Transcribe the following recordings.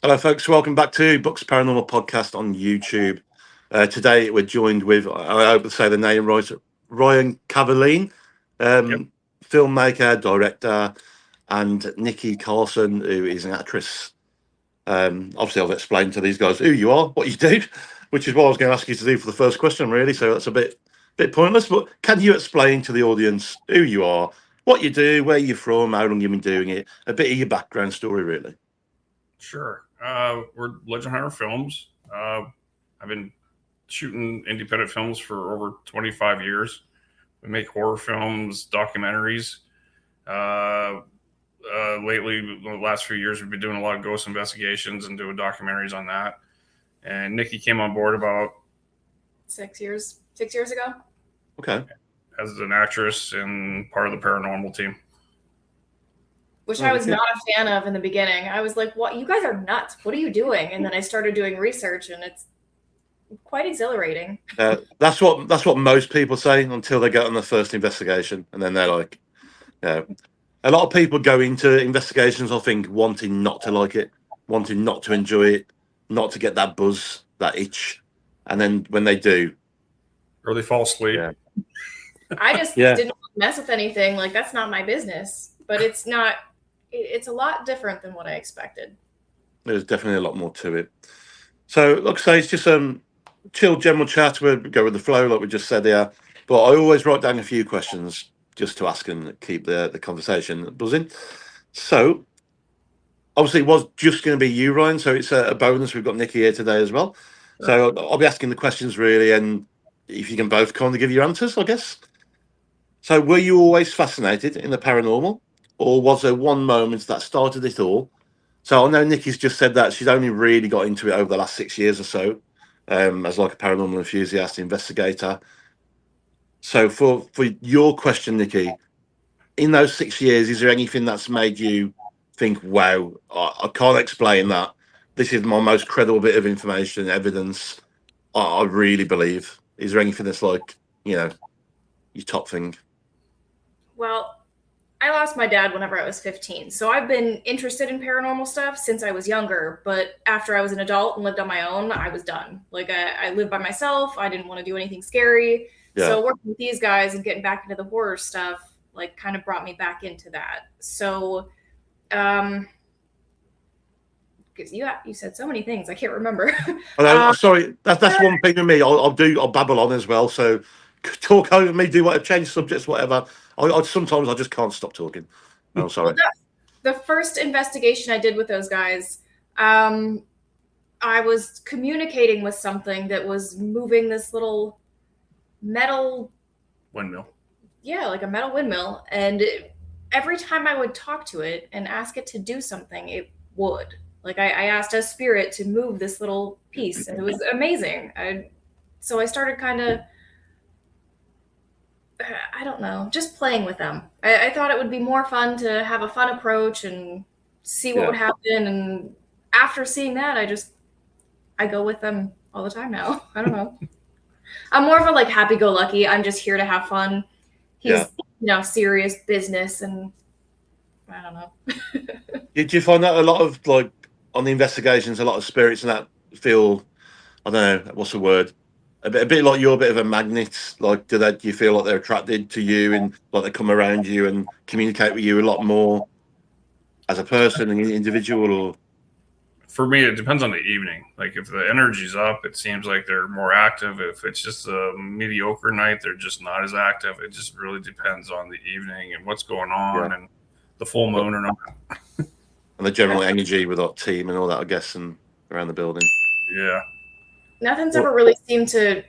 Hello, folks. Welcome back to Bucks Paranormal Podcast on YouTube. Today, we're joined with, I hope to say the name right, Ryan Cavaline, Yep. filmmaker, director, and Nikki Carlson, who is an actress. Obviously, I've explained to these guys who you are, what you do, which is what I was going to ask you to do for the first question, really. So that's a bit pointless. But can you explain to the audience who you are, what you do, where you're from, how long you've been doing it, a bit of your background story, really? Sure. We're Legend Hunter Films. I've been shooting independent films for over 25 years. We make horror films, documentaries. Lately, the last few years, we've been doing a lot of ghost investigations and doing documentaries on that. And Nikki came on board about 6 years ago. Okay. as an actress and part of the paranormal team. Which I was not a fan of in the beginning. I was like, what? You guys are nuts. What are you doing? And then I started doing research, and it's quite exhilarating. That's what most people say until they get on the first investigation. And then they're like, a lot of people go into investigations, I think, wanting not to like it, wanting not to enjoy it, not to get that buzz, that itch. And then when they do, or they fall asleep. Yeah. I just didn't mess with anything. Like, that's not my business. But it's not. It's a lot different than what I expected. There's definitely a lot more to it. So, like I say, it's just chill, general chat. We'll go with the flow, like we just said there. But I always write down a few questions just to ask and keep the conversation buzzing. So, obviously, it was just going to be you, Ryan. So it's a bonus. We've got Nikki here today as well. Sure. So I'll be asking the questions really, and if you can both kind of give your answers, I guess. So, were you always fascinated in the paranormal? Or was there one moment that started it all? So I know Nikki's just said that she's only really got into it over the last 6 years or so, as like a paranormal enthusiast, investigator. So for your question, Nikki, in those 6 years, is there anything that's made you think, wow, I can't explain that. This is my most credible bit of information, evidence. I really believe. Is there anything that's like, your top thing? Well, I lost my dad whenever I was 15. So I've been interested in paranormal stuff since I was younger. But after I was an adult and lived on my own, I was done. Like, I lived by myself. I didn't want to do anything scary. Yeah. So working with these guys and getting back into the horror stuff, like, kind of brought me back into that. So, because you said so many things, I can't remember. Sorry, that's one thing with me. I'll babble on as well. So talk over me, do whatever, change subjects, whatever. I sometimes I just can't stop talking. Oh, sorry. Well, the first investigation I did with those guys, I was communicating with something that was moving this little metal windmill. Yeah, like a metal windmill. And every time I would talk to it and ask it to do something, it would. Like, I asked a spirit to move this little piece, and it was amazing. So I started kind of, I don't know, just playing with them. I thought it would be more fun to have a fun approach and see what would happen. And after seeing that, I go with them all the time now. I don't know. I'm more of a, like, happy-go-lucky. I'm just here to have fun. He's, serious business, and I don't know. Did you find that a lot of, like, on the investigations, a lot of spirits and that feel, I don't know, what's the word? A bit like you're a bit of a magnet. Like, do you feel like they're attracted to you and like they come around you and communicate with you a lot more as a person and an individual? Or for me, it depends on the evening. Like, if the energy's up, it seems like they're more active. If it's just a mediocre night, they're just not as active. It just really depends on the evening and what's going on and the full moon or not. And the general energy with our team and all that, I guess, and around the building. Yeah. Nothing's ever really seemed to,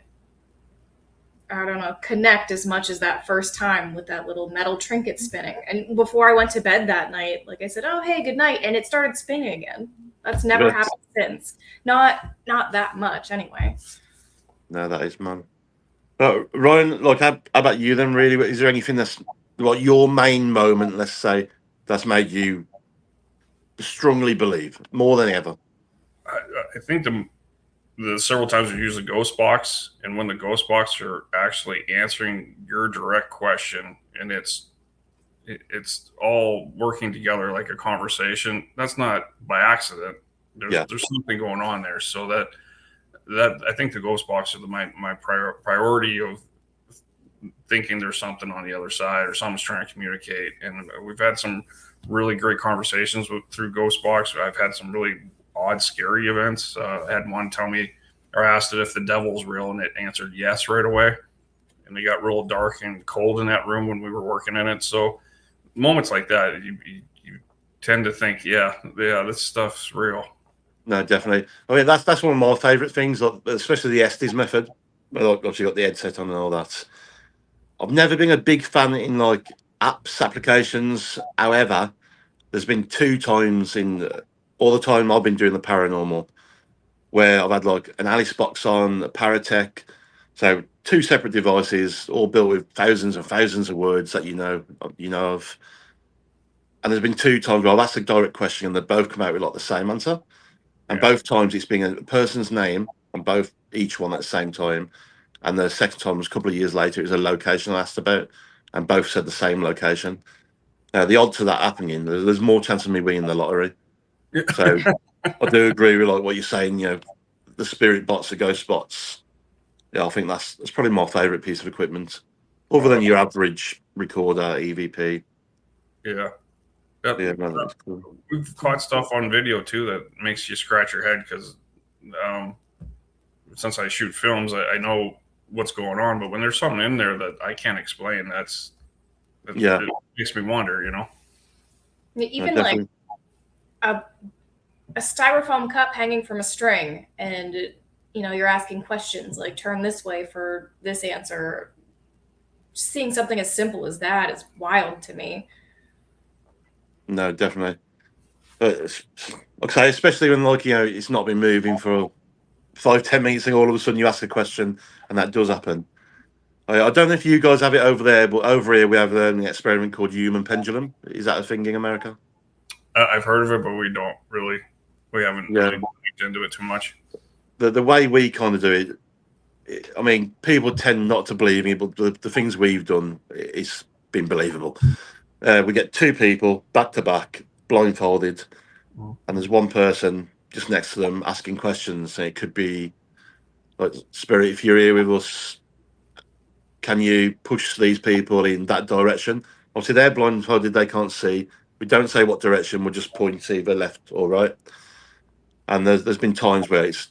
I don't know, connect as much as that first time with that little metal trinket spinning. And before I went to bed that night, like, I said, oh, hey, good night. And it started spinning again. That's never happened since. Not that much, anyway. No, that is, man. But Ryan, like, how about you then, really? Is there anything that's, like, your main moment, let's say, that's made you strongly believe more than ever? I think the several times we use the ghost box, and when the ghost box are actually answering your direct question, and it's all working together like a conversation. That's not by accident. There's something going on there. So that I think the ghost box is my priority of thinking there's something on the other side or someone's trying to communicate. And we've had some really great conversations through ghost box. I've had some really odd, scary events. I had one tell me, or asked it if the devil's real, and it answered yes right away. And it got real dark and cold in that room when we were working in it. So moments like that, you tend to think, yeah, this stuff's real. No, definitely. I mean, that's one of my favourite things, especially the Estes method. Obviously, got the headset on and all that. I've never been a big fan in like apps, applications. However, there's been 2 times in all the time I've been doing the paranormal where I've had like an Alice box on, a Paratech. So 2 separate devices, all built with thousands and thousands of words that you know of. And there's been 2 times where I've asked a direct question and they both come out with like the same answer. And both times it's been a person's name on each one at the same time. And the second time was a couple of years later, it was a location I asked about, and both said the same location. Now, the odds of that happening, there's more chance of me winning the lottery. So I do agree with like what you're saying, the spirit bots, the ghost bots. Yeah, I think that's probably my favourite piece of equipment, other than your average recorder, EVP. Yeah. Yeah, man, that's cool. We've caught stuff on video too that makes you scratch your head because since I shoot films, I know what's going on. But when there's something in there that I can't explain, it makes me wonder. Even like a styrofoam cup hanging from a string, and you're asking questions like turn this way for this answer. Seeing something as simple as that is wild to me. No, definitely. Okay, especially when it's not been moving for 5-10 minutes, and all of a sudden you ask a question, and that does happen. I don't know if you guys have it over there, but over here we have an experiment called human pendulum. Is that a thing in America? I've heard of it, but we haven't really looked into it too much. The way we kind of do it, I mean, people tend not to believe me, but the things we've done, it's been believable. We get 2 people back to back, blindfolded, and there's one person just next to them asking questions. And it could be like, Spirit, if you're here with us, can you push these people in that direction? Obviously, they're blindfolded, they can't see. We don't say what direction, we'll just point either left or right. And there's been times where it's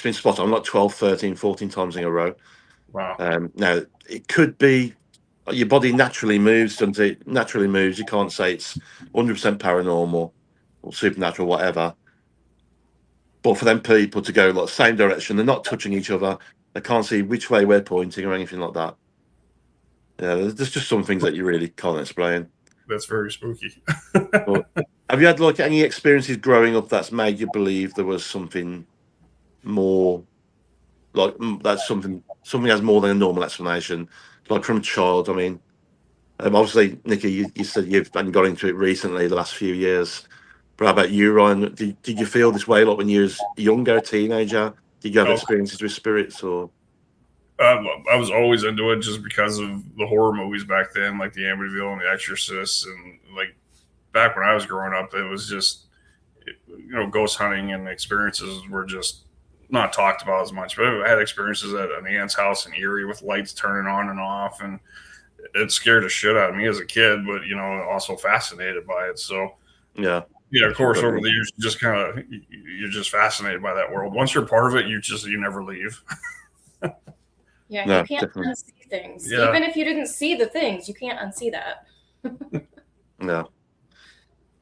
been spot on, like 12, 13, 14 times in a row. Wow. Now, it could be your body naturally moves, doesn't it? Naturally moves. You can't say it's 100% paranormal or supernatural, whatever. But for them people to go like same direction, they're not touching each other. They can't see which way we're pointing or anything like that. Yeah, there's just some things that you really can't explain. That's very spooky. But have you had like any experiences growing up that's made you believe there was something more, like that's something has more than a normal explanation? Like from a child, I mean, obviously, Nikki, you said you've got into it recently, the last few years. But how about you, Ryan? Did you feel this way like when you was younger, a teenager? Did you have experiences with spirits or? I was always into it just because of the horror movies back then, like the Amityville and the Exorcist, and like back when I was growing up, it was just ghost hunting and experiences were just not talked about as much. But I had experiences at an aunt's house in Erie with lights turning on and off, and it scared the shit out of me as a kid, but also fascinated by it. So yeah, of course, over the years, you're just fascinated by that world. Once you're part of it, you never leave. Yeah, no, you can't unsee things. Yeah. Even if you didn't see the things, you can't unsee that. No.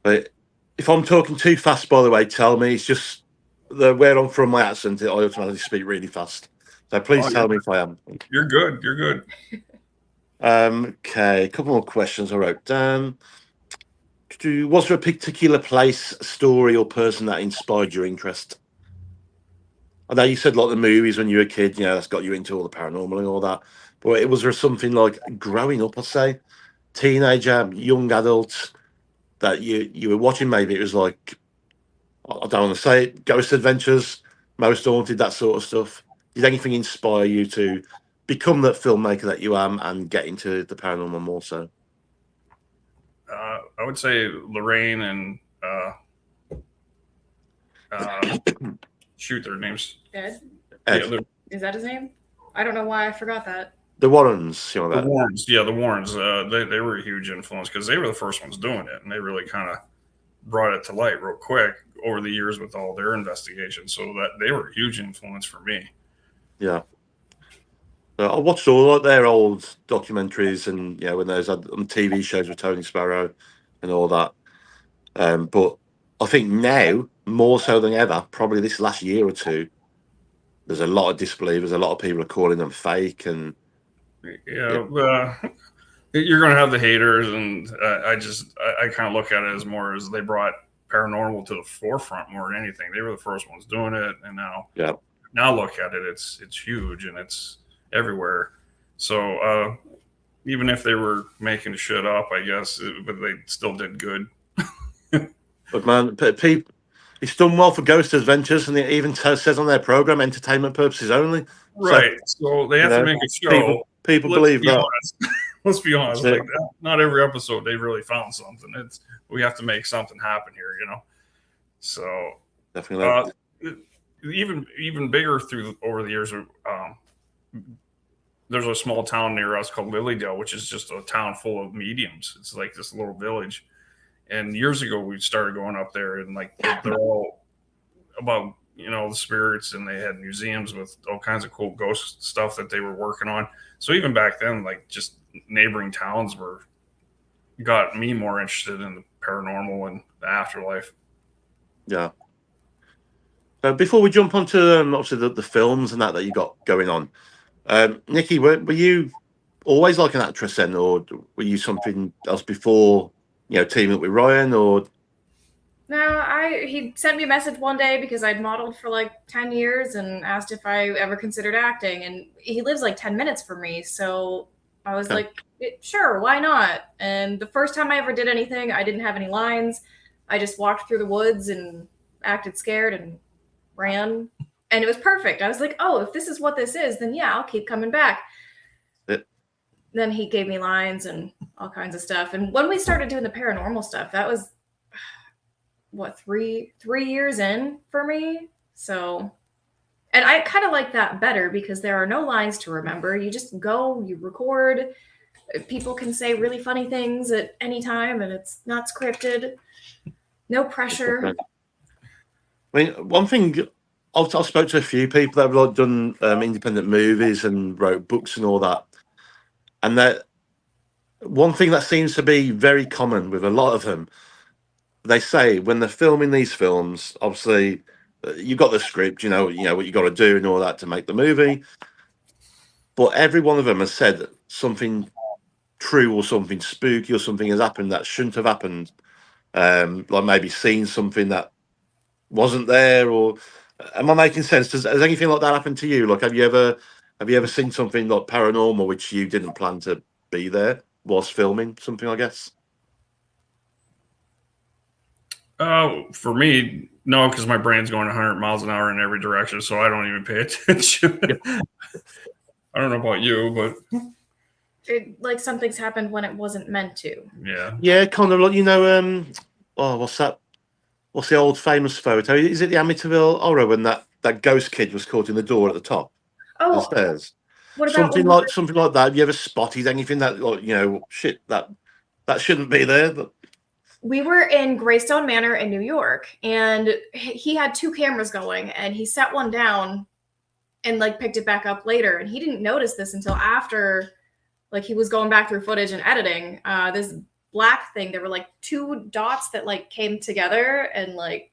But if I'm talking too fast, by the way, tell me. It's just where I'm from, my accent, I automatically speak really fast. So please tell me if I am. You're good. You're good. Okay, a couple more questions I wrote down. Was there a particular place, story, or person that inspired your interest? I know you said like the movies when you were a kid, that's got you into all the paranormal and all that. But was there something like growing up, I'd say, teenager, young adult, that you were watching? Maybe it was like, I don't want to say it, Ghost Adventures, Most Haunted, that sort of stuff. Did anything inspire you to become that filmmaker that you am and get into the paranormal more so? I would say Lorraine and Shoot, their names. Ed? Ed. Yeah, Is that his name? I don't know why I forgot that. The Warrens, you know that. The Warrens. Yeah, the Warrens. They were a huge influence because they were the first ones doing it, and they really kind of brought it to light real quick over the years with all their investigations. So that they were a huge influence for me. Yeah. I watched all their old documentaries and when there's TV shows with Tony Sparrow and all that. But I think now, more so than ever, probably this last year or two, there's a lot of disbelievers. A lot of people are calling them fake. And you're going to have the haters. And I kind of look at it as more as they brought paranormal to the forefront more than anything. They were the first ones doing it. And now look at it. It's huge and it's everywhere. So even if they were making shit up, I guess, but they still did good. But man, it's done well for Ghost Adventures, and it even says on their program, entertainment purposes only. Right. So they have to make a show. People believe that. Let's be honest. Like that. Not every episode they really found something. We have to make something happen here, So definitely. Even bigger over the years. There's a small town near us called Lilydale, which is just a town full of mediums. It's like this little village. And years ago, we started going up there, and like they're all about the spirits, and they had museums with all kinds of cool ghost stuff that they were working on. So even back then, like just neighboring towns got me more interested in the paranormal and the afterlife. Yeah. Before we jump onto obviously the films and that you got going on, Nikki, were you always like an actress then, or were you something else before? Teaming up with Ryan, or no? He sent me a message one day because I'd modeled for like 10 years and asked if I ever considered acting, and he lives like 10 minutes from me, so I was like, sure, why not? And the first time I ever did anything, I didn't have any lines. I just walked through the woods and acted scared and ran, and it was perfect. I was like, oh, if this is what this is, then yeah, I'll keep coming back. Then he gave me lines and all kinds of stuff. And when we started doing the paranormal stuff, that was what, 3 years in for me. So, and I kind of like that better because there are no lines to remember. You just go, you record. People can say really funny things at any time, and it's not scripted. No pressure. I mean, one thing, I've spoke to a few people that have done independent movies and wrote books and all that. And that one thing that seems to be very common with a lot of them, they say when they're filming these films, obviously you've got the script, you know what you got to do and all that to make the movie. But every one of them has said something true or something spooky or something has happened that shouldn't have happened. Like maybe seen something that wasn't there, or am I making sense? Has anything like that happened to you? Like, have you ever seen something like paranormal which you didn't plan to be there whilst filming something, I guess? For me, no, because my brain's going 100 miles an hour in every direction, so I don't even pay attention. I don't know about you, but it, like something's happened when it wasn't meant to. Yeah, kind of like what's that? What's the old famous photo? Is it the Amityville Horror when that ghost kid was caught in the door at the top? Oh, the stairs. What about something like that? Have you ever spotted anything that, like, shit, that shouldn't be there? But we were in Greystone Manor in New York, and he had 2 cameras going, and he set one down and like picked it back up later, and he didn't notice this until after, like, he was going back through footage and editing. This black thing, there were like 2 dots that like came together and like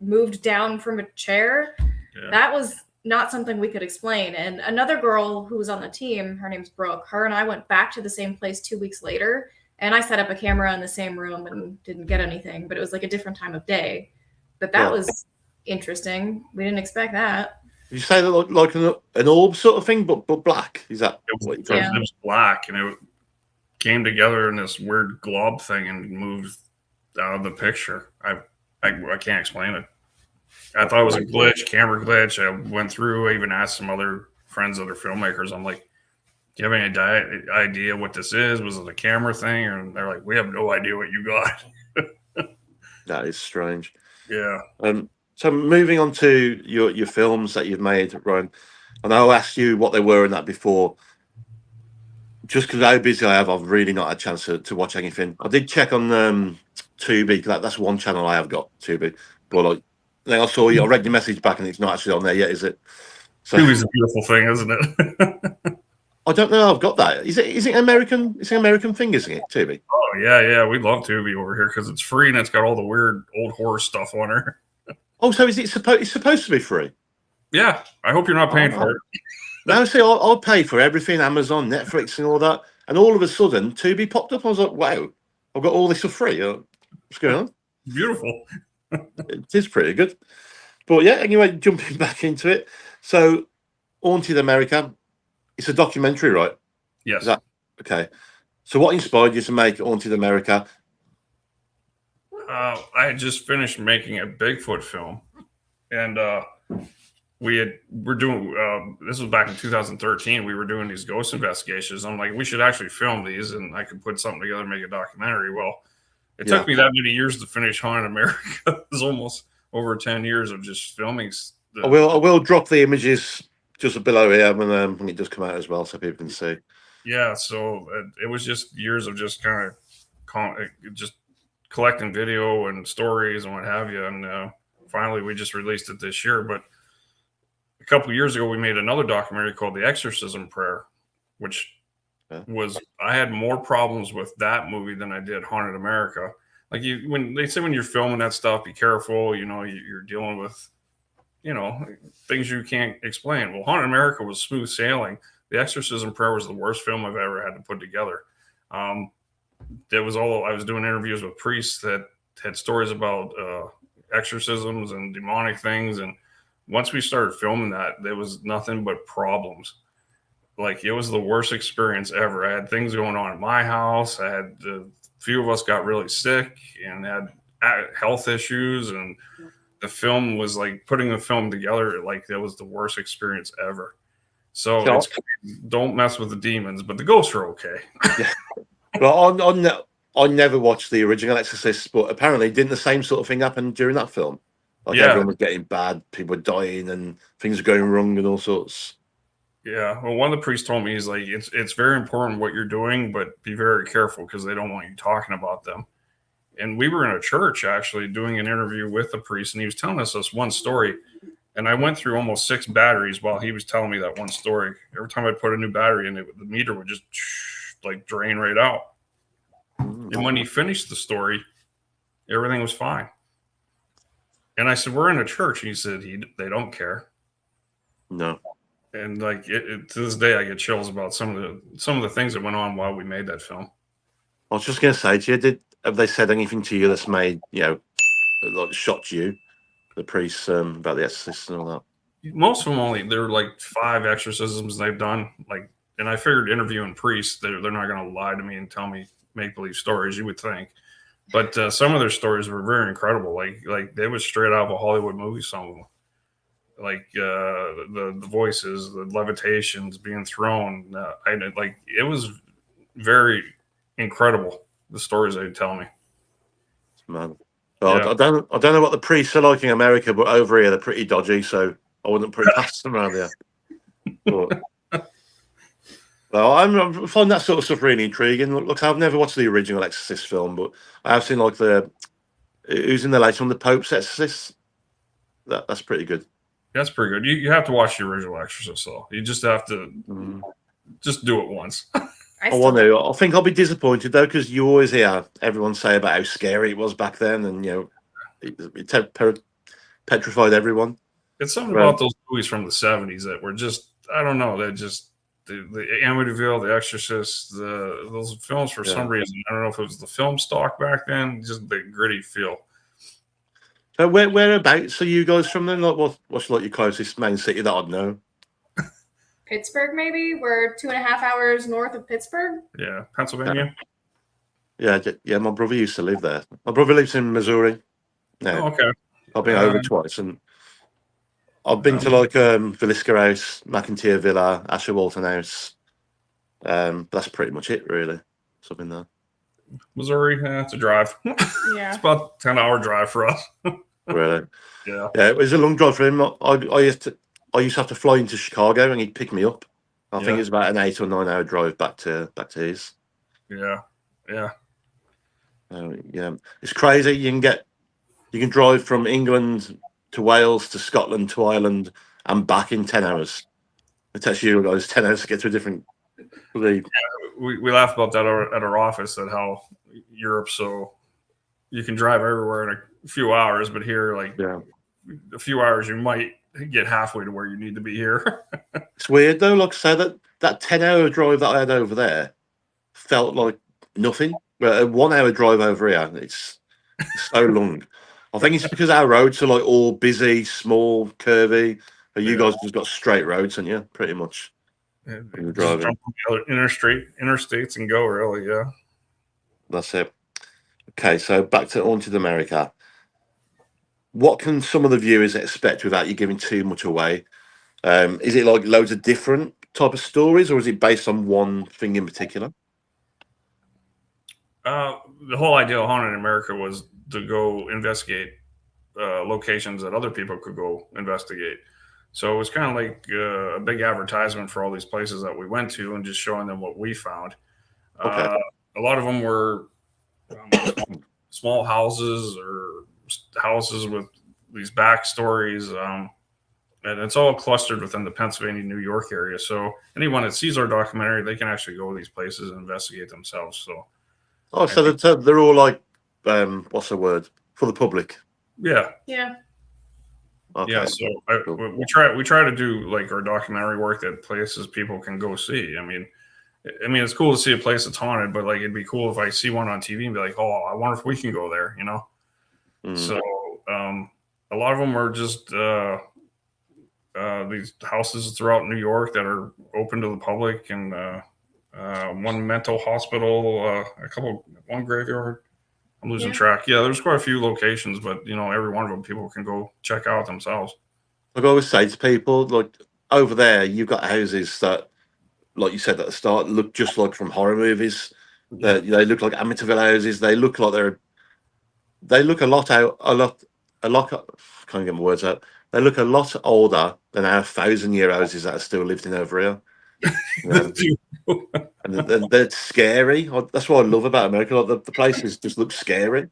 moved down from a chair. Yeah. That was not something we could explain. And another girl who was on the team, her name's Brooke, her and I went back to the same place 2 weeks later, and I set up a camera in the same room and didn't get anything, but it was like a different time of day. But that was interesting. We didn't expect that. Did you say that like an orb sort of thing, but black? Is that it was black, and it came together in this weird glob thing and moved out of the picture. I can't explain it. I thought it was a glitch, camera glitch. I went through, I even asked some other friends, other filmmakers. I'm like, do you have any idea what this is? Was it a camera thing? And they're like, we have no idea what you got. That is strange. Yeah. So moving on to your films that you've made, Ryan, and I'll ask you what they were in that before. Just because how busy I have, I've really not had a chance to watch anything. I did check on Tubi. That's one channel I have got, Tubi. But then I saw you. I read your message back, and it's not actually on there yet, is it? So Tubi's a beautiful thing, isn't it? I don't know. I've got that. Is it American? It's an American thing, isn't it? Tubi. Oh yeah. We love Tubi over here because it's free and it's got all the weird old horror stuff on her. Oh, so is it supposed? It's supposed to be free. Yeah. I hope you're not paying for it. No, see, I'll pay for everything, Amazon, Netflix, and all that. And all of a sudden, Tubi popped up. I was like, wow, I've got all this for free. What's going on? Beautiful. It is pretty good. But yeah, anyway, jumping back into it. So, Haunted America, it's a documentary, right? Yes. Is that okay? So, what inspired you to make Haunted America? I had just finished making a Bigfoot film, and we're doing this was back in 2013. We were doing these ghost investigations. I'm like, we should actually film these, and I could put something together and make a documentary. Well, it took me that many years to finish Haunted America. It was almost over 10 years of just filming. I will drop the images just below here when it does come out as well, so people can see. Yeah, so it was just years of just kind of just collecting video and stories and what have you. And finally, we just released it this year. But a couple of years ago, we made another documentary called The Exorcism Prayer, which was, I had more problems with that movie than I did Haunted America. Like when they say when you're filming that stuff, be careful. You're dealing with, things you can't explain. Well, Haunted America was smooth sailing. The Exorcism Prayer was the worst film I've ever had to put together. I was doing interviews with priests that had stories about exorcisms and demonic things. And once we started filming that, there was nothing but problems. Like, it was the worst experience ever. I had things going on in my house. I had a few of us got really sick and had health issues. And the film was like putting the film together. Like, that was the worst experience ever. So don't mess with the demons, but the ghosts are okay. Yeah. Well, I never watched the original Exorcist, but apparently didn't the same sort of thing happen during that film? Like, everyone was getting bad, people were dying, and things were going wrong and all sorts. Yeah. Well, one of the priests told me, he's like, it's very important what you're doing, but be very careful because they don't want you talking about them. And we were in a church actually doing an interview with the priest, and he was telling us this one story. And I went through almost 6 batteries while he was telling me that one story. Every time I put a new battery in it, the meter would just like drain right out. And when he finished the story, everything was fine. And I said, we're in a church. And he said, they don't care. No. And like to this day, I get chills about some of the things that went on while we made that film. I was just going to say to you, have they said anything to you that's made, like shocked you? The priests about the exorcists and all that. Most of them they're like 5 exorcisms they've done. Like, and I figured interviewing priests, they're not going to lie to me and tell me make believe stories. You would think, but some of their stories were very incredible. Like they was straight out of a Hollywood movie. Some of them, like the voices, the levitations being thrown. It was very incredible. The stories they tell me. Man. Well, yeah. I don't know what the priests are like in America, but over here they're pretty dodgy, so I wouldn't put it past them around here. But, well, I find that sort of stuff really intriguing. Look, I've never watched the original Exorcist film, but I have seen like who's in the latest one, the Pope's Exorcist. That's pretty good. That's pretty good. You have to watch the original Exorcist, though. You just have to just do it once. I want to. I think I'll be disappointed though, because you always hear everyone say about how scary it was back then, and it petrified everyone. It's something about those movies from the 70s that were just, I don't know, they're just the Amityville, The Exorcist, those films for some reason. I don't know if it was the film stock back then, just the gritty feel. So whereabouts are you guys from then? Like, what's like your closest main city that I'd know? Pittsburgh, maybe. We're 2.5 hours north of Pittsburgh. Yeah, Pennsylvania. Yeah. My brother used to live there. My brother lives in Missouri. Yeah. Oh, okay. I've been over twice, and I've been to like Villisca House, McIntyre Villa, Asher Walton House. That's pretty much it, really. Something there. Missouri, it's a drive. Yeah, it's about a 10-hour drive for us. Really? Yeah. Yeah, it was a long drive for him. I used to have to fly into Chicago, and he'd pick me up. I think it was about an 8 or 9 hour drive back to his. Yeah. Yeah. Yeah, it's crazy. You can drive from England to Wales to Scotland to Ireland and back in 10 hours. It takes you guys 10 hours to get to a different league. We laugh about that at our office, at how Europe, so you can drive everywhere in a few hours, but here, like a few hours, you might get halfway to where you need to be here. It's weird though. Like I say, that 10-hour drive that I had over there felt like nothing. But a 1 hour drive over here, it's so long. I think it's because our roads are like all busy, small, curvy. But you guys just got straight roads, haven't you? Pretty much. When Just jump on the other interstates and go, really. Yeah. That's it. Okay, so back to Haunted America. What can some of the viewers expect without you giving too much away? Is it like loads of different type of stories, or is it based on one thing in particular? The whole idea of Haunted America was to go investigate locations that other people could go investigate. So it was kind of like a big advertisement for all these places that we went to, and just showing them what we found. Okay. A lot of them were small houses or houses with these backstories. And it's all clustered within the Pennsylvania, New York area. So anyone that sees our documentary, they can actually go to these places and investigate themselves. So, they're all like, what's the word, for the public? Yeah. Yeah. Okay. Yeah. So we try to do like our documentary work that places people can go see. I mean, it's cool to see a place that's haunted, but like it'd be cool if I see one on TV and be like, oh, I wonder if we can go there. So a lot of them are just these houses throughout New York that are open to the public, and one mental hospital, one graveyard. I'm losing track. Yeah, there's quite a few locations, but every one of them people can go check out themselves. Like I always say to people, like over there, you've got houses that, like you said at the start, look just like from horror movies. They look like Amityville houses. They look like they look a lot. Can't get my words out. They look a lot older than our 1,000-year houses that are still lived in over here. And they're scary. That's what I love about America. Like the places just look scary.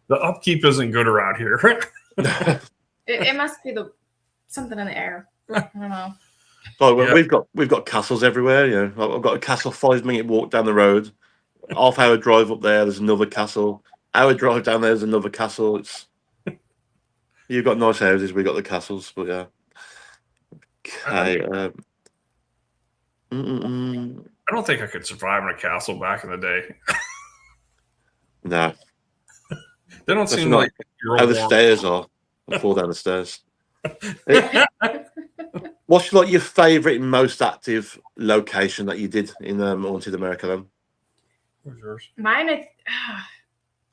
The upkeep isn't good around here. It must be something in the air. I don't know. We've got castles everywhere. I've got a castle 5-minute walk down the road. Half-hour drive up there. There's another castle. Hour drive down there's another castle. You've got nice houses. We got the castles, but yeah. Okay. I don't think I could survive in a castle back in the day. No. They don't seem like how the stairs are. I fall down the stairs. What's like your favourite and most active location that you did in Haunted America then? What's yours? Mine,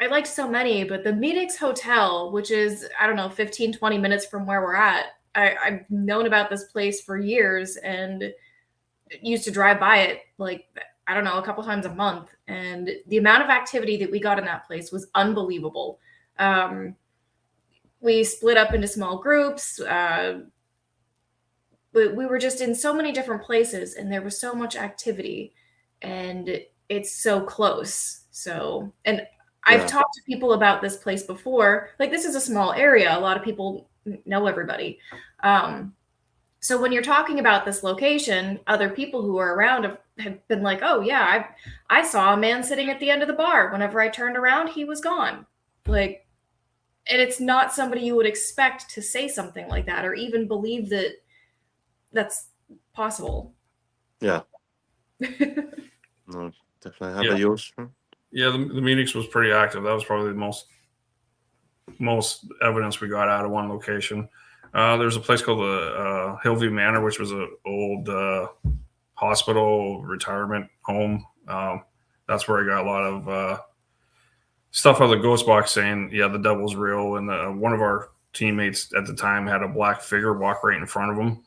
I liked so many, but the Phoenix Hotel, which is, 15, 20 minutes from where we're at. I've known about this place for years and used to drive by it a couple times a month. And the amount of activity that we got in that place was unbelievable. We split up into small groups. We were just in so many different places, and there was so much activity, and it's so close. I've talked to people about this place before. Like, this is a small area. A lot of people know everybody. So when you're talking about this location, other people who are around have been like, oh yeah, I saw a man sitting at the end of the bar. Whenever I turned around, he was gone. Like, and it's not somebody you would expect to say something like that, or even believe that that's possible. Yeah. No, definitely. How about yours? Yeah, the Phoenix was pretty active. That was probably the most evidence we got out of one location. There's a place called the Hillview Manor, which was an old hospital retirement home. That's where I got a lot of stuff out of the ghost box saying, yeah, the devil's real. And one of our teammates at the time had a black figure walk right in front of him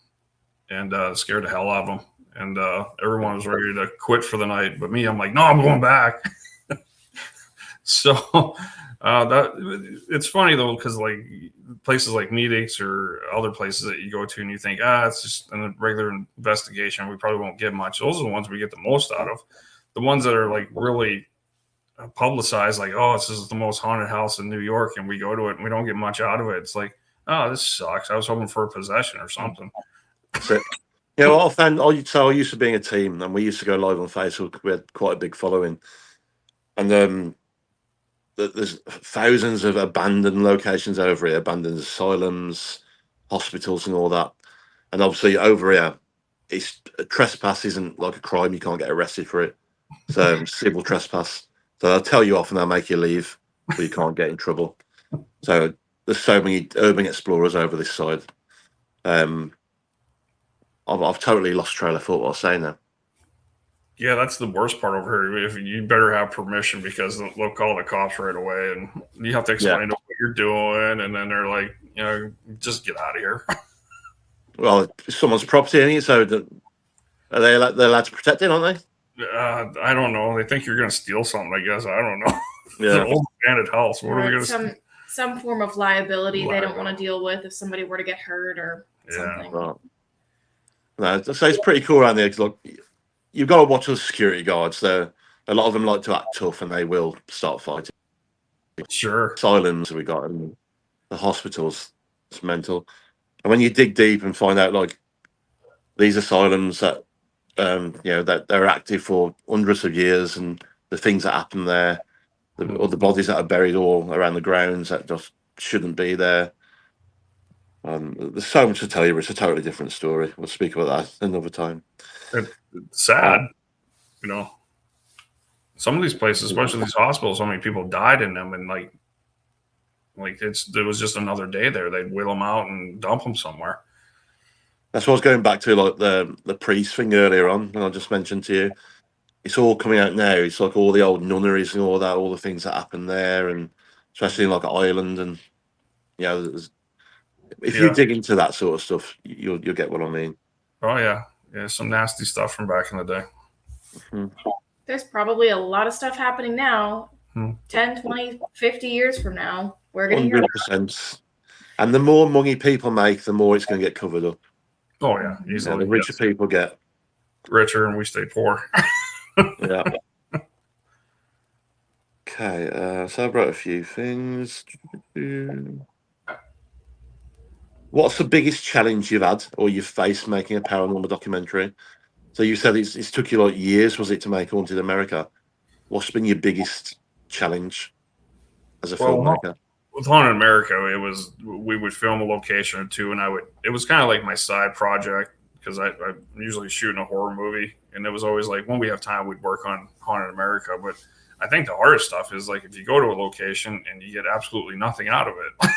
and scared the hell out of him. And everyone was ready to quit for the night. But me, I'm like, no, I'm going back. So That it's funny though, because like places like Medex or other places that you go to and you think, it's just a regular investigation, we probably won't get much. Those are the ones we get the most out of. The ones that are like really publicized, like, this is the most haunted house in New York, and we go to it and we don't get much out of it. It's like, this sucks. I was hoping for a possession or something. That's it. Yeah, well, I used to being a team, and we used to go live on Facebook. We had quite a big following, and there's thousands of abandoned locations over here, abandoned asylums, hospitals, and all that. And obviously, over here, it's a trespass isn't like a crime; you can't get arrested for it. So civil trespass. So they'll tell you off and they'll make you leave, but you can't get in trouble. So there's so many urban explorers over this side. I've totally lost trail of thought what I was saying now. Yeah, that's the worst part over here. If you better have permission, because they'll call the cops right away, and you have to explain to them what you're doing, and then they're like, just get out of here. Well, it's someone's property, ain't it? So are they're allowed to protect it, aren't they? I don't know. They think you're going to steal something, I guess. I don't know. Yeah. It's an old abandoned house. What are we going to some form of liability they don't want to deal with if somebody were to get hurt or something. Right. No, so it's pretty cool around there. Look, you've got to watch the security guards. A lot of them like to act tough, and they will start fighting. Sure. Asylums we got, and the hospitals. It's mental. And when you dig deep and find out, like, these asylums that, that they're active for hundreds of years, and the things that happen there, or the bodies that are buried all around the grounds that just shouldn't be there. There's so much to tell you. It's a totally different story. We'll speak about that another time. It's sad, Some of these places, especially these hospitals, so many people died in them, and like there was just another day there. They'd wheel them out and dump them somewhere. That's what I was going back to, like the priest thing earlier on, and I just mentioned to you. It's all coming out now. It's like all the old nunneries and all that, all the things that happen there, and especially in like Ireland, and if you dig into that sort of stuff, you'll get what I mean. Oh yeah, some nasty stuff from back in the day. Mm-hmm. There's probably a lot of stuff happening now. 10, 20, 50 years from now, we're going to hear 100%. And the more money people make, the more it's going to get covered up. Oh yeah, easily. The richer people get richer, and we stay poor. Yeah. Okay, so I brought a few things. What's the biggest challenge you've had or you've faced making a paranormal documentary? So you said it's took you like years, was it, to make Haunted America? What's been your biggest challenge as a filmmaker? With Haunted America, we would film a location or two, and it was kind of like my side project, because I'm usually shooting a horror movie, and it was always like, when we have time, we'd work on Haunted America. But I think the hardest stuff is like if you go to a location and you get absolutely nothing out of it.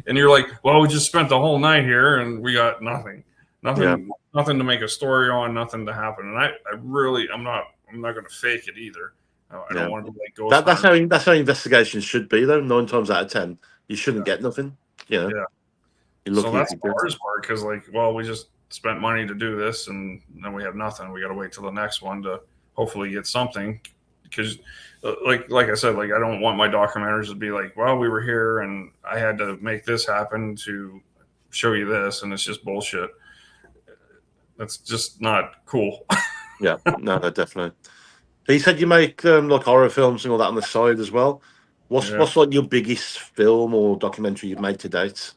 And you're like, well, we just spent the whole night here and we got nothing to make a story on, nothing to happen. And I'm not going to fake it either. I don't want to be like ghost. That's how investigations should be, though. 9 times out of 10, you shouldn't get nothing. Yeah. So that's the hardest part, because we just spent money to do this, and then we have nothing. We got to wait till the next one to hopefully get something. Because like I said, I don't want my documentaries to be like, well, we were here and I had to make this happen to show you this, and it's just bullshit. That's just not cool. Yeah, no, definitely. You said you make like horror films and all that on the side as well. What's like your biggest film or documentary you've made to date?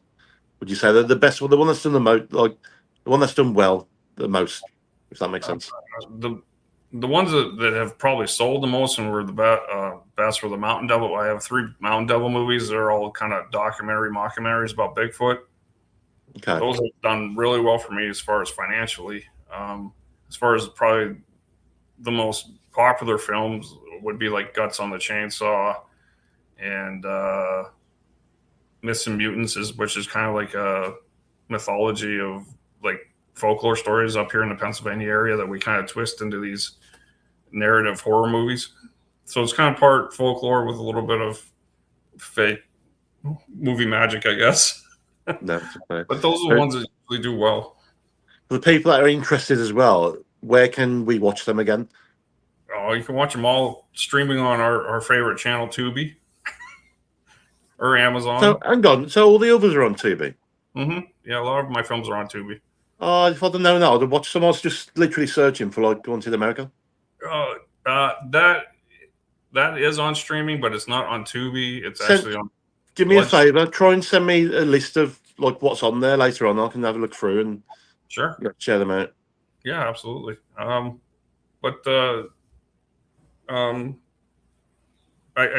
Would you say they're the best one, the one that's done the most, like the one that's done well the most, if that makes sense? The ones that have probably sold the most and were the best were the Mountain Devil. I have 3 Mountain Devil movies. They're all kind of mockumentaries about Bigfoot. Okay. Those have done really well for me as far as financially. As far as probably the most popular films would be like Guts on the Chainsaw and Myths and Mutants, which is kind of like a mythology of like folklore stories up here in the Pennsylvania area that we kind of twist into these narrative horror movies. So it's kind of part folklore with a little bit of fake movie magic, I guess. No, okay. But those are the ones that usually do well. For the people that are interested as well, where can we watch them again? Oh, you can watch them all streaming on our favorite channel, Tubi. or Amazon. So hang on. So all the others are on Tubi. Yeah, a lot of my films are on Tubi. Oh, if I'd have known that, I'd have watched some. I was just literally searching for like Wanted America. That is on streaming, but it's not on Tubi. It's actually on. Give me a favor. Try and send me a list of like what's on there later on. I can have a look through and share them out. Yeah, absolutely. I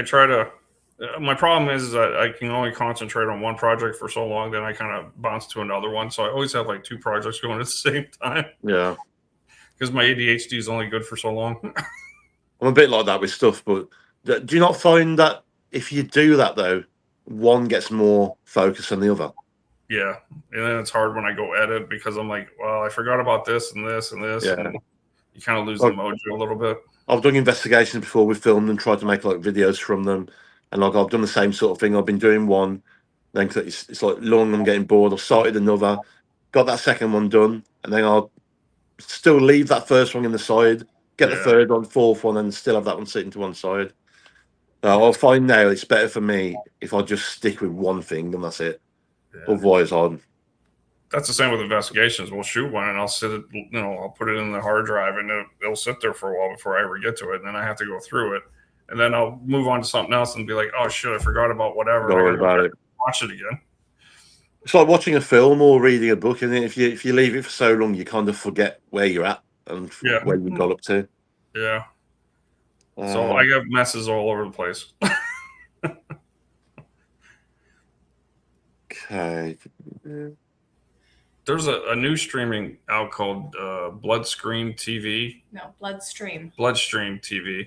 try to. My problem is that I can only concentrate on one project for so long, then I kind of bounce to another one. So I always have like 2 projects going at the same time. Yeah. Because my ADHD is only good for so long. I'm a bit like that with stuff, but do you not find that if you do that though, one gets more focus than the other? Yeah, and then it's hard when I go edit because I'm like, well, I forgot about this and this and this. Yeah. And you kind of lose the mojo a little bit. I've done investigations before with film and tried to make like videos from them, and like I've done the same sort of thing. I've been doing one, then it's like long. I'm getting bored. I've started another, got that second one done, and then I'll still leave that first one in the side, get the third one, fourth one, and still have that one sitting to one side. I'll find now it's better for me if I just stick with one thing and that's it. Yeah. Otherwise, that's the same with investigations. We'll shoot one and I'll I'll put it in the hard drive and it'll sit there for a while before I ever get to it. And then I have to go through it. And then I'll move on to something else and be like, oh shit, I forgot about whatever. Don't worry about it. Watch it again. It's like watching a film or reading a book, and if you leave it for so long, you kind of forget where you're at and where you got up to. Yeah. So I got messes all over the place. Okay. There's a new streaming out called Bloodstream TV. No, Bloodstream. Bloodstream TV.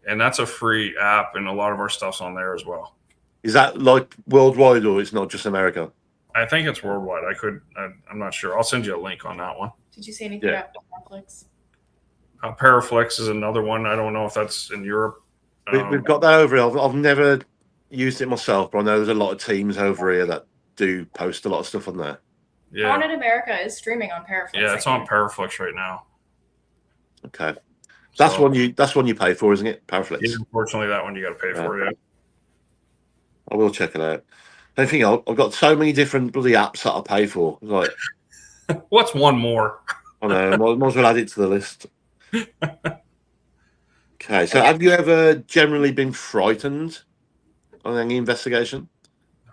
And that's a free app, and a lot of our stuff's on there as well. Is that like worldwide, or it's not just America? I think it's worldwide. I'm not sure. I'll send you a link on that one. Did you say anything about Netflix? Paraflix is another one. I don't know if that's in Europe. We've got that over here. I've never used it myself, but I know there's a lot of teams over here that do post a lot of stuff on there. Yeah. Wanted America is streaming on Paraflix. Yeah, it's on Paraflix right now. Okay. That's one you pay for, isn't it? Paraflix. Yeah, unfortunately, that one you got to pay for, yeah. I will check it out. I think I've got so many different bloody apps that I pay for. Like, what's one more? I know. Might as well add it to the list. Okay, so have you ever generally been frightened on any investigation?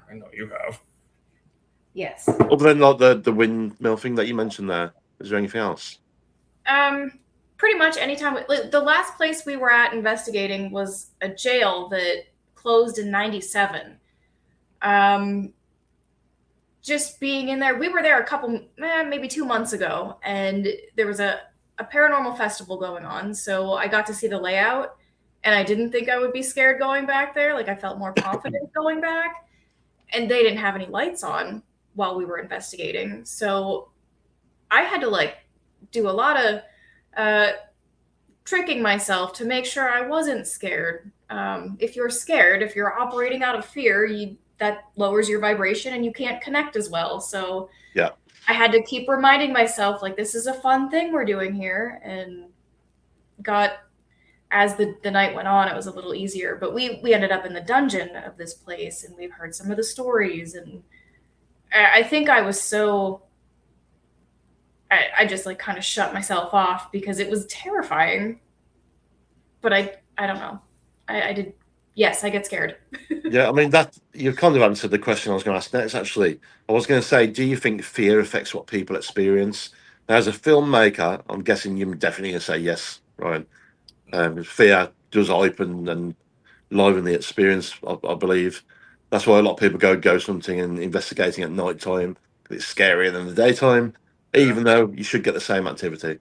I know you have. Yes. Other than like the windmill thing that you mentioned there, is there anything else? Pretty much anytime. The last place we were at investigating was a jail that closed in '97. Just being in there, we were there maybe 2 months ago, and there was a paranormal festival going on. So I got to see the layout, and I didn't think I would be scared going back there. Like I felt more confident going back, and they didn't have any lights on while we were investigating. So I had to do a lot of tricking myself to make sure I wasn't scared. If you're scared, if you're operating out of fear, that lowers your vibration and you can't connect as well. So yeah, I had to keep reminding myself, this is a fun thing we're doing here. And as the night went on, it was a little easier. But we ended up in the dungeon of this place, and we've heard some of the stories. And I think I was I just kind of shut myself off because it was terrifying. But I don't know. I did. Yes, I get scared. Yeah, I mean, that you've kind of answered the question I was going to ask next, actually. I was going to say, do you think fear affects what people experience? Now, as a filmmaker, I'm guessing you're definitely going to say yes, Ryan. Fear does open and liven the experience, I believe. That's why a lot of people go ghost hunting and investigating at night time. It's scarier than the daytime, even though you should get the same activity.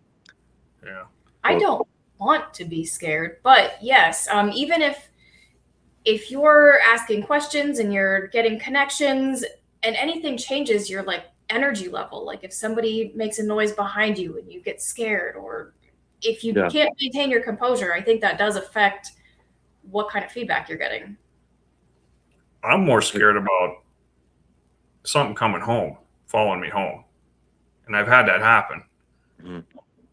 Yeah. I don't want to be scared, but yes, even if you're asking questions and you're getting connections and anything changes your energy level, if somebody makes a noise behind you and you get scared, or if you can't maintain your composure, I think that does affect what kind of feedback you're getting. I'm more scared about something coming home, following me home. And I've had that happen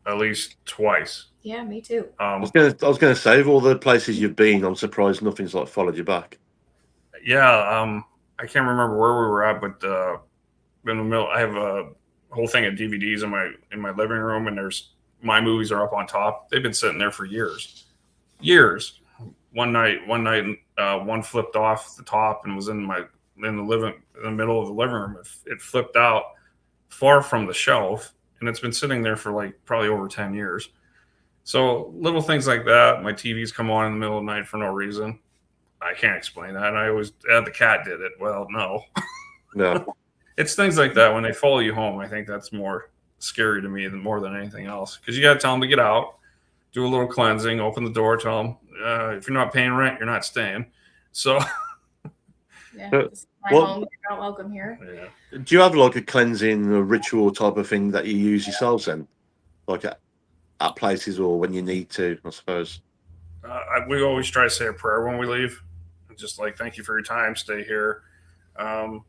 at least twice. Yeah, me too. I was going to say, of all the places you've been, I'm surprised nothing's followed you back. Yeah, I can't remember where we were at, but in the middle, I have a whole thing of DVDs in my living room, and my movies are up on top. They've been sitting there for years. One night, one flipped off the top and was in the middle of the living room. It flipped out far from the shelf, and it's been sitting there for like probably over 10 years. So little things like that. My TV's come on in the middle of the night for no reason. I can't explain that. I always, the cat did it. Well, no. No. It's things like that. When they follow you home, I think that's more scary to me more than anything else. Because you got to tell them to get out, do a little cleansing, open the door, tell them, if you're not paying rent, you're not staying. So. Yeah, this is my home. You're not welcome here. Yeah. Do you have like a cleansing or ritual type of thing that you use yourselves then? Like at places or when you need to, I suppose? We always try to say a prayer when we leave. Just like, thank you for your time, stay here. Other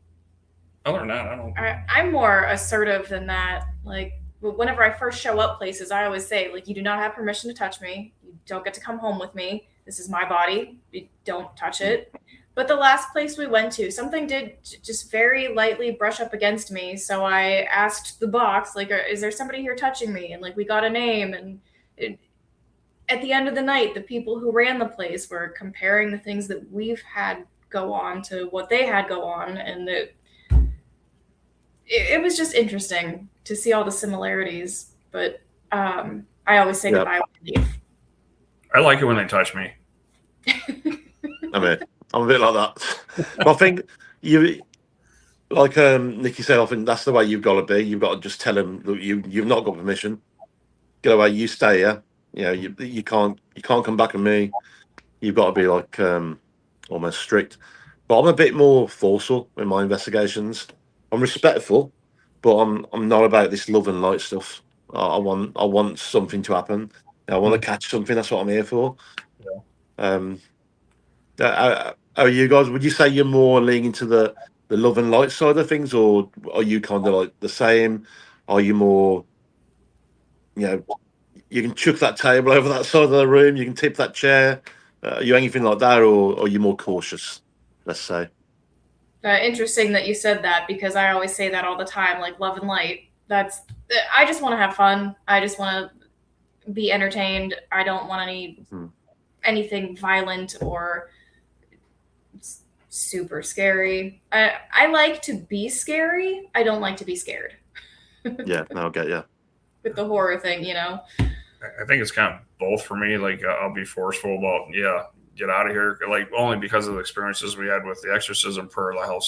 than that, I don't. I'm more assertive than that. Like, whenever I first show up places, I always say, like, you do not have permission to touch me. You don't get to come home with me. This is my body. You don't touch it. But the last place we went to, something did just very lightly brush up against me. So I asked the box, like, is there somebody here touching me? And like, we got a name. And at the end of the night, the people who ran the place were comparing the things that we've had go on to what they had go on. And it was just interesting to see all the similarities. But I always say goodbye when I leave. I like it when they touch me. I'm a bit like that. But I think you, like Nikki said, I think that's the way you've got to be. You've got to just tell them, look, you've not got permission. Get away. You stay here. You know, you can't come back on me. You've got to be like almost strict. But I'm a bit more forceful in my investigations. I'm respectful, but I'm not about this love and light stuff. I want something to happen. I want to catch something. That's what I'm here for. Yeah. Are you guys? Would you say you're more leaning to the love and light side of things, or are you kind of like the same? Are you more, you know, you can chuck that table over that side of the room, you can tip that chair? Are you anything like that, or are you more cautious? Let's say. Interesting that you said that, because I always say that all the time, like love and light. I just want to have fun. I just want to be entertained. I don't want anything violent or super scary. I like to be scary. I don't like to be scared. Yeah, no, I get you. With the horror thing, you know. I think it's kind of both for me. Like, I'll be forceful about, get out of here. Like, only because of the experiences we had with the exorcism for how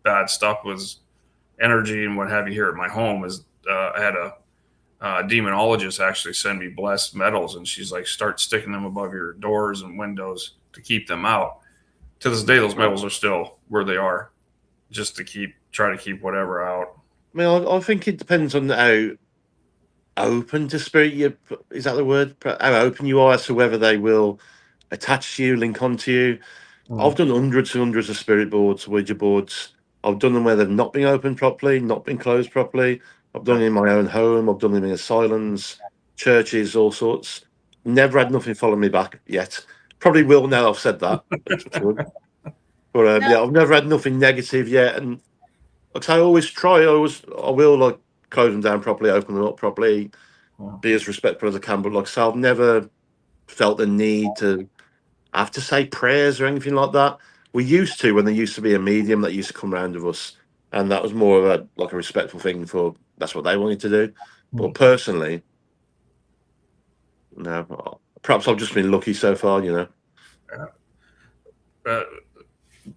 bad stuff was, energy and what have you here at my home. Is I had a demonologist actually send me blessed metals, and she's like, start sticking them above your doors and windows to keep them out. To this day, those metals are still where they are, just to try to keep whatever out. I mean, I think it depends on how open to spirit is that the word? How open you are as to whether they will attach to you, link onto you. I've done hundreds and hundreds of spirit boards, Ouija boards. I've done them where they've not been opened properly, not been closed properly. I've done it in my own home. I've done them in asylums, churches, all sorts. Never had nothing follow me back yet. Probably will now I've said that. But yeah, I've never had nothing negative yet. And like I always try. I will like close them down properly, open them up properly, be as respectful as I can. But like I say, I've never felt the need to have to say prayers or anything like that. We used to, when there used to be a medium that used to come around with us, and that was more of a respectful thing for that's what they wanted to do. But personally, no. Perhaps I've just been lucky so far, you know.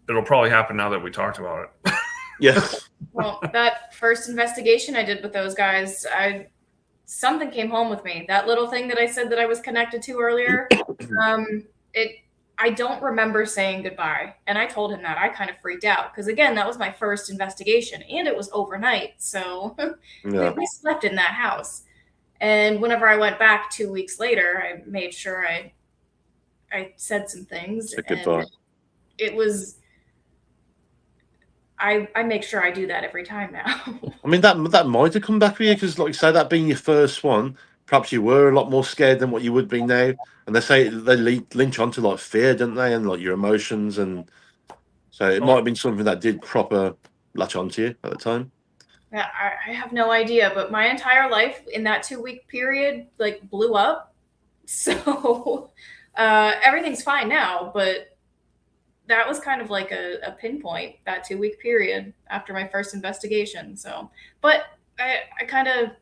It'll probably happen now that we talked about it. Yeah. Well, that first investigation I did with those guys, something came home with me. That little thing that I said that I was connected to earlier, I don't remember saying goodbye. And I told him that. I kind of freaked out because, again, that was my first investigation, and it was overnight. So we slept in that house. And whenever I went back 2 weeks later, I made sure I said some things. Goodbye. It was... I make sure I do that every time now. I mean, that might have come back for you because, like you say, that being your first one, perhaps you were a lot more scared than what you would be now. And they say they lynch onto like fear, don't they? And like your emotions. And So it might have been something that did proper latch onto you at the time. Yeah, I have no idea, but my entire life in that 2-week period like blew up. So everything's fine now, but that was kind of like a pinpoint, that 2-week period after my first investigation. So, but I kind of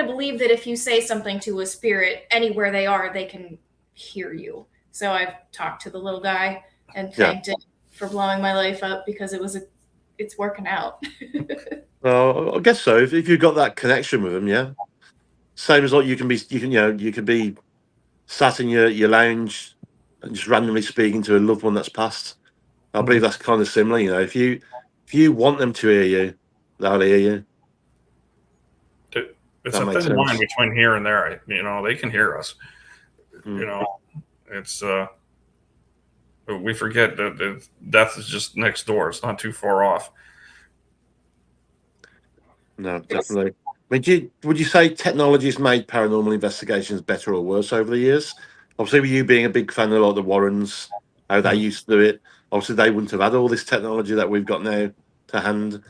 believe that if you say something to a spirit anywhere they are, they can hear you. So I've talked to the little guy and thanked him for blowing my life up because it's working out. Well, I guess so. If you've got that connection with them, yeah. Same as like you can be sat in your lounge and just randomly speaking to a loved one that's passed. I believe that's kind of similar. You know, if you want them to hear you, they'll hear you. It's a thin line between here and there. You know, they can hear us. You know, it's we forget that death is just next door. It's not too far off. No, definitely. I mean, would you say technology has made paranormal investigations better or worse over the years? Obviously, with you being a big fan of like the Warrens, how they used to do it, obviously they wouldn't have had all this technology that we've got now to hand.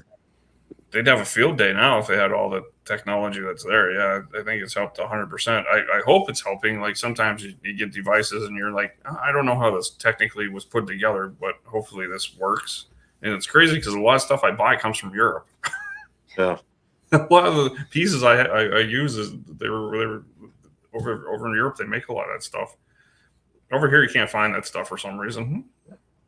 They'd have a field day now if they had all the technology that's there. Yeah, I think it's helped 100%. I hope it's helping. Like sometimes you get devices and you're like, I don't know how this technically was put together, but hopefully this works. And it's crazy because a lot of stuff I buy comes from Europe. Yeah. A lot of the pieces I use they were over in Europe. They make a lot of that stuff. Over here, you can't find that stuff for some reason.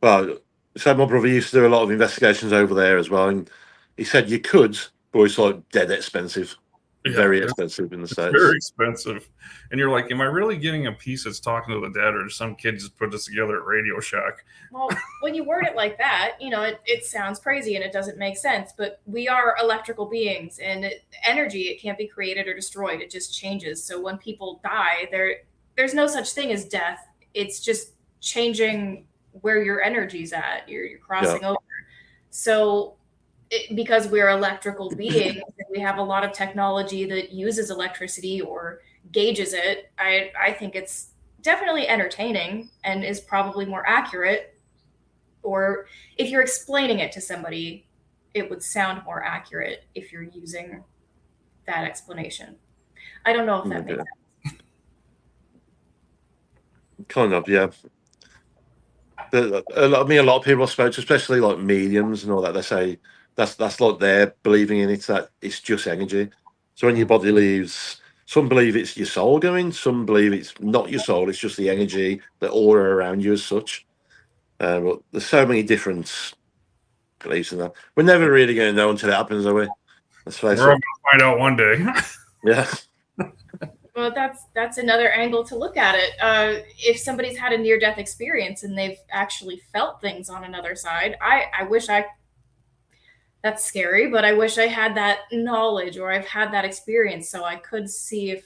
Well, so my brother used to do a lot of investigations over there as well, and he said you could, but it's like dead expensive, very expensive in the States. Very expensive, and you're like, am I really getting a piece that's talking to the dead, or some kid just put this together at Radio Shack? Well, when you word it like that, you know, it sounds crazy and it doesn't make sense, but we are electrical beings, and energy, it can't be created or destroyed. It just changes. So when people die, there's no such thing as death. It's just changing where your energy's at. You're crossing over. So because we're electrical beings, we have a lot of technology that uses electricity or gauges it. I think it's definitely entertaining and is probably more accurate. Or if you're explaining it to somebody, it would sound more accurate if you're using that explanation. I don't know if that makes sense. Kind of, yeah. A lot of people I spoke to, especially like mediums and all that, they say that's like they're believing in it, that it's just energy. So when your body leaves, some believe it's your soul going, some believe it's not your soul, it's just the energy, the aura around you as such. But there's so many different beliefs in that. We're never really going to know until it happens, are we? Let's face it. We're going to find out one day. Yeah. Well, that's another angle to look at it. If somebody's had a near-death experience and they've actually felt things on another side, I wish that's scary, but I wish I had that knowledge, or I've had that experience, so I could see if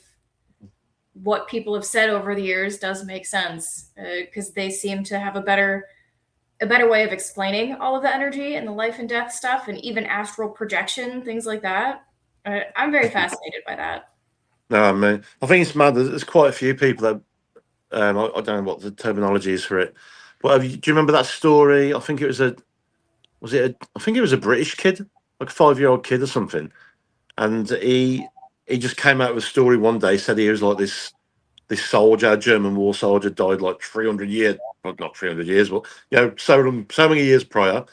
what people have said over the years does make sense, because they seem to have a better way of explaining all of the energy and the life and death stuff, and even astral projection, things like that. I'm very fascinated by that. No, I mean, I think it's mad. There's quite a few people that I don't know what the terminology is for it. But do you remember that story? I think it was a British kid, like a 5-year-old kid or something, and he just came out with a story one day. Said he was like this soldier, a German war soldier, died like 300 years, well, not 300 years, but so many years prior.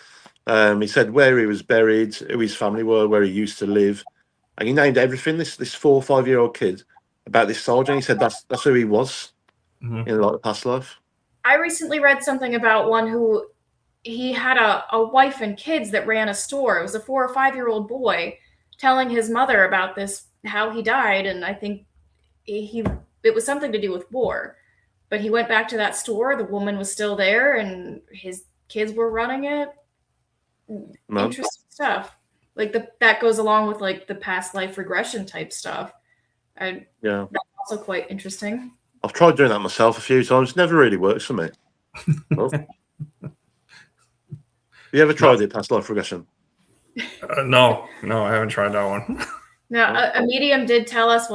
He said where he was buried, who his family were, where he used to live. And he named everything, this 4 or 5-year-old kid, about this soldier. And he said that's who he was in like past life. I recently read something about one who he had a wife and kids that ran a store. It was a 4 or 5-year-old boy telling his mother about this, how he died. And I think it was something to do with war. But he went back to that store. The woman was still there and his kids were running it. Interesting stuff. Like that goes along with like the past life regression type stuff. That's also quite interesting. I've tried doing that myself a few times. It never really works for me. Well, have you ever tried it, past life regression? No, I haven't tried that one. Now, a medium did tell us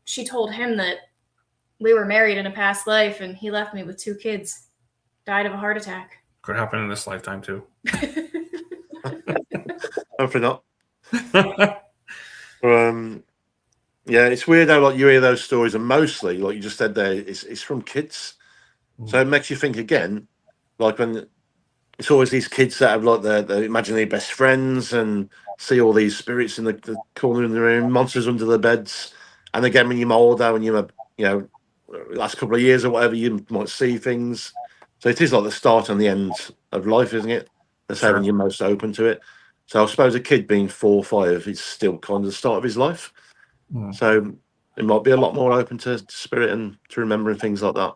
she told him that we were married in a past life and he left me with 2 kids died of a heart attack. Could happen in this lifetime too. Hopefully not. Yeah, it's weird how like you hear those stories, and mostly, like you just said there, it's from kids. So it makes you think again, like when it's always these kids that have like their imaginary best friends and see all these spirits in the corner of the room, monsters under the beds, and again when you're older, when you're last couple of years or whatever, you might see things. So it is like the start and the end of life, isn't it? That's how when you're most open to it. So I suppose a kid being 4 or 5 is still kind of the start of his life. So it might be a lot more open to spirit and to remembering things like that.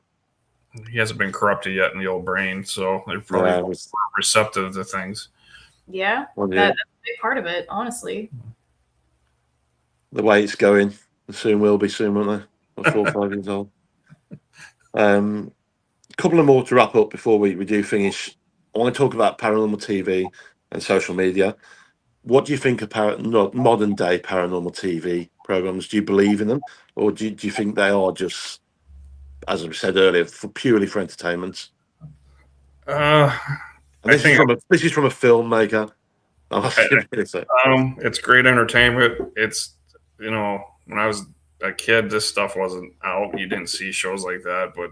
He hasn't been corrupted yet in the old brain, so they're probably receptive to things. Yeah, that's a big part of it, honestly. The way it's going, soon will be soon, won't they? 4 or 5 years old. A couple of more to wrap up before we do finish. I want to talk about paranormal TV and social media. What do you think of modern day paranormal TV programs? Do you believe in them, or do you think they are just, as I said earlier, purely for entertainment? This is from a filmmaker. It's great entertainment. It's when I was a kid, this stuff wasn't out. You didn't see shows like that, but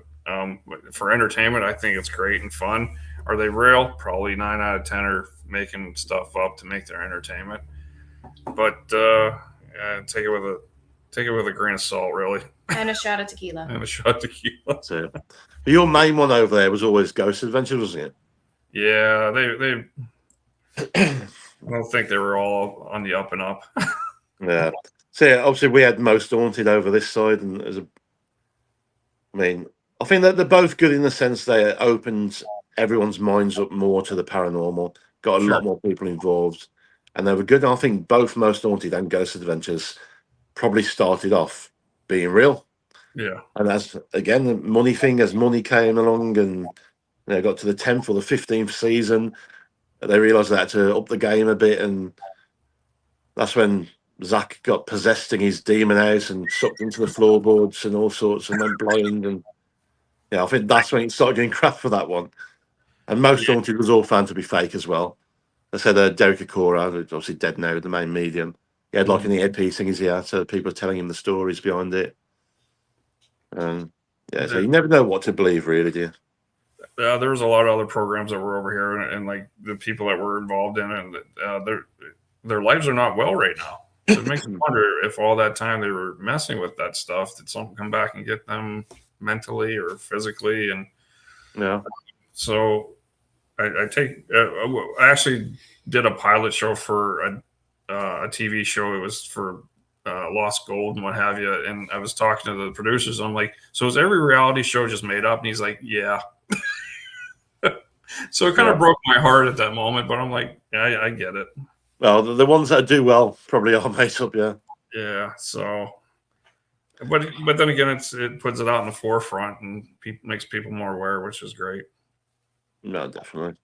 for entertainment, I think it's great and fun. Are they real? Probably 9 out of 10 are making stuff up to make their entertainment. But take it with a grain of salt, really. And a shot of tequila. That's it. But your main one over there was always Ghost Adventures, wasn't it? Yeah, they I don't think they were all on the up and up. Yeah. So yeah, obviously we had Most Haunted over this side, and I think that they're both good in the sense they opened everyone's minds up more to the paranormal, got a lot more people involved, and they were good. I think both Most Haunted and Ghost Adventures probably started off being real. Yeah. And as again the money thing, as money came along and got to the 10th or the 15th season, they realised they had to up the game a bit, and that's when Zach got possessed in his demon house and sucked into the floorboards and all sorts and went blind. And I think that's when it started getting crap for that one. And Most Haunted was all found to be fake as well. They said Derek Acora, who's obviously dead now, the main medium, he had like an earpiece in his ear, so people were telling him the stories behind it. So you never know what to believe, really, do you? There was a lot of other programs that were over here, and like the people that were involved in it, and their lives are not well right now. So it makes me wonder if all that time they were messing with that stuff, did something come back and get them mentally or physically? And so I actually did a pilot show for a TV show. It was for Lost Gold and what have you. And I was talking to the producers. I'm like, so is every reality show just made up? And he's like, yeah. So it kind of broke my heart at that moment, but I'm like, yeah, I get it. Well, the ones that do well probably are made up, yeah. Yeah, so, but then again, it puts it out in the forefront and makes people more aware, which is great. No, definitely.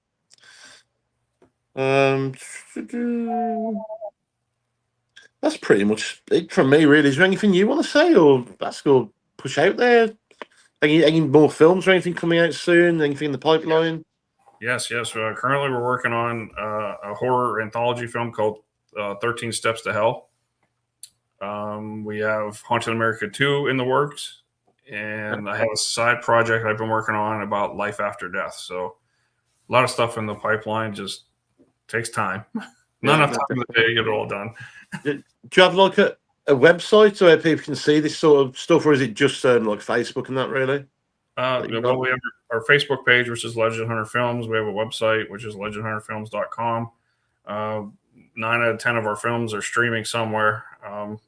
That's pretty much it from me, really. Is there anything you want to say or ask or push out there? Any more films or anything coming out soon? Anything in the pipeline? Yes. Currently, we're working on a horror anthology film called 13 Steps to Hell. We have Haunted America 2 in the works, and I have a side project I've been working on about life after death. So a lot of stuff in the pipeline, just takes time. Not enough time in the day to get it all done. Do you have like a website where people can see this sort of stuff, or is it just like Facebook and that, really? Well, we have our Facebook page, which is Legend Hunter Films. We have a website, which is legendhunterfilms.com. 9 out of 10 of our films are streaming somewhere.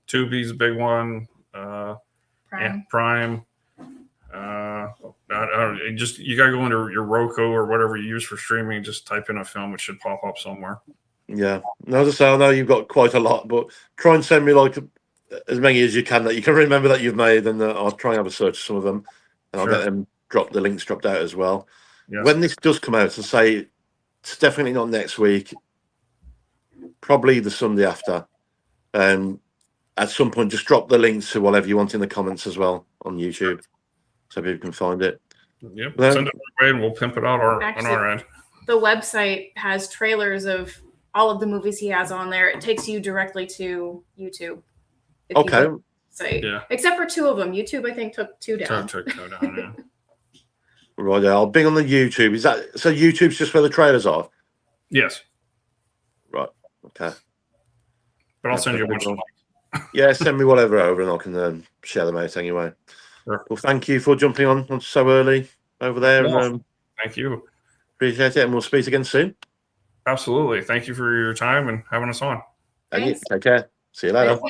Tubi's a big one. Prime. You gotta go into your Roku or whatever you use for streaming. Just type in a film; it should pop up somewhere. Yeah. No, as I say, I know you've got quite a lot, but try and send me like as many as you can that you can remember that you've made, and I'll try and have a search of some of them, and I'll get them the links dropped out as well. Yes. When this does come out, and say it's definitely not next week, probably the Sunday after. At some point, just drop the links to whatever you want in the comments as well on YouTube, so people can find it. Yep. Yeah. Send it our way and we'll pimp it out on our end. The website has trailers of all of the movies he has on there. It takes you directly to YouTube. Okay. Yeah. Except for 2 of them. YouTube, I think, took 2 down. Took 2 down, yeah. Right, I'll bing on the YouTube. Is that so? YouTube's just where the trailers are. Yes. Right. Okay. But I'll send you a bunch of links. Yeah, send me whatever over, and I can share them out anyway. Sure. Well, thank you for jumping on so early over there. And, thank you. Appreciate it, and we'll speak again soon. Absolutely. Thank you for your time and having us on. Thank you. Take care. See you later.